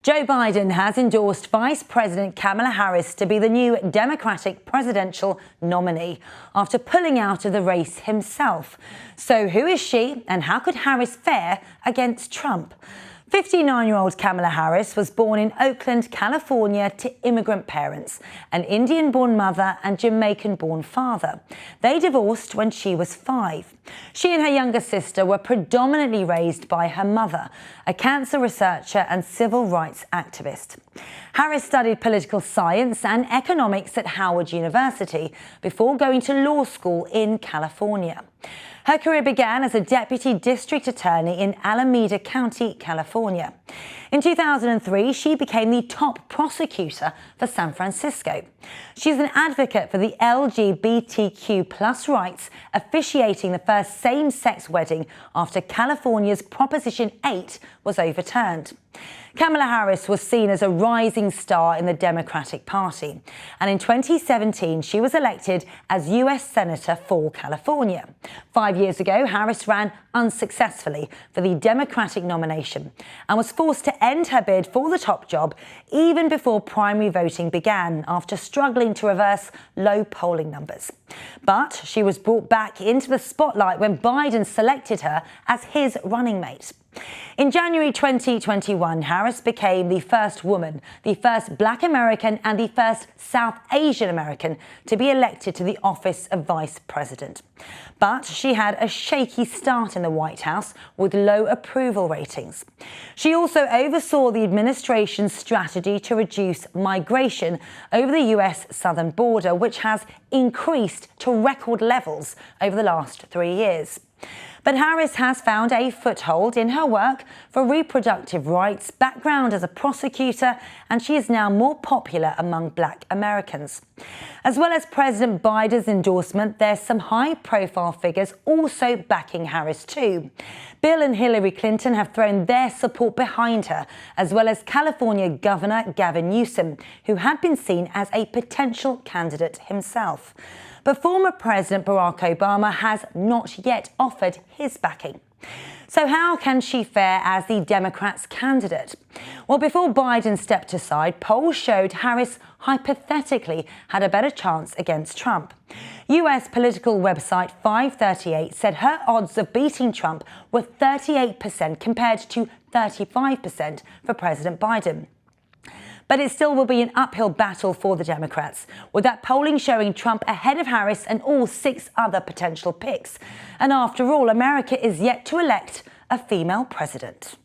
Joe Biden has endorsed Vice President Kamala Harris to be the new Democratic presidential nominee after pulling out of the race himself. So who is she and how could Harris fare against Trump? 59-year-old Kamala Harris was born in Oakland, California to immigrant parents, an Indian-born mother and Jamaican-born father. They divorced when she was 5. She and her younger sister were predominantly raised by her mother, a cancer researcher and civil rights activist. Harris studied political science and economics at Howard University before going to law school in California. Her career began as a deputy district attorney in Alameda County, California. In 2003, she became the top prosecutor for San Francisco. She's an advocate for the LGBTQ+ rights, officiating the first same-sex wedding after California's Proposition 8 was overturned. Kamala Harris was seen as a rising star in the Democratic Party, and in 2017 she was elected as U.S. Senator for California. 5 years ago, Harris ran unsuccessfully for the Democratic nomination and was forced to end her bid for the top job even before primary voting began after struggling to reverse low polling numbers. But she was brought back into the spotlight when Biden selected her as his running mate. In January 2021, Harris became the first woman, the first Black American and the first South Asian American to be elected to the office of Vice President. But she had a shaky start in the White House with low approval ratings. She also oversaw the administration's strategy to reduce migration over the US southern border, which has increased to record levels over the last 3 years. But Harris has found a foothold in her work for reproductive rights, background as a prosecutor, and she is now more popular among Black Americans. As well as President Biden's endorsement, there's some high-profile figures also backing Harris too. Bill and Hillary Clinton have thrown their support behind her, as well as California Governor Gavin Newsom, who had been seen as a potential candidate himself. But former President Barack Obama has not yet offered his backing. So how can she fare as the Democrats' candidate? Well, before Biden stepped aside, polls showed Harris hypothetically had a better chance against Trump. US political website 538 said her odds of beating Trump were 38% compared to 35% for President Biden. But it still will be an uphill battle for the Democrats, with that polling showing Trump ahead of Harris and all 6 other potential picks. And after all, America is yet to elect a female president.